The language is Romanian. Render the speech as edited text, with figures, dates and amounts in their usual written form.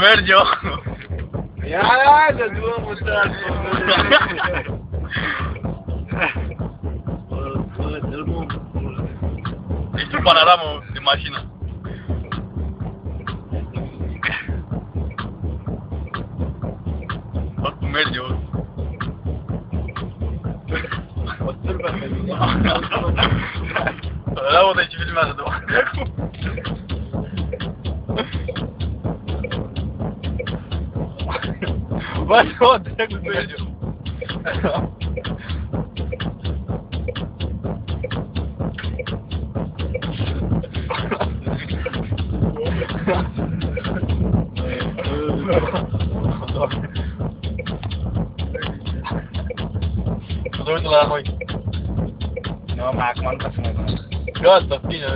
Merge-o! Ia, să du-mă mutați, Ești un panoramă de mașină. Oricum merge-o. O țârbă pe mine. Laudă ce filmează de acum. Bă, o dracu merge. Să uită la noi. Nu, mai acum nu pot să mai văd. Gata, bine.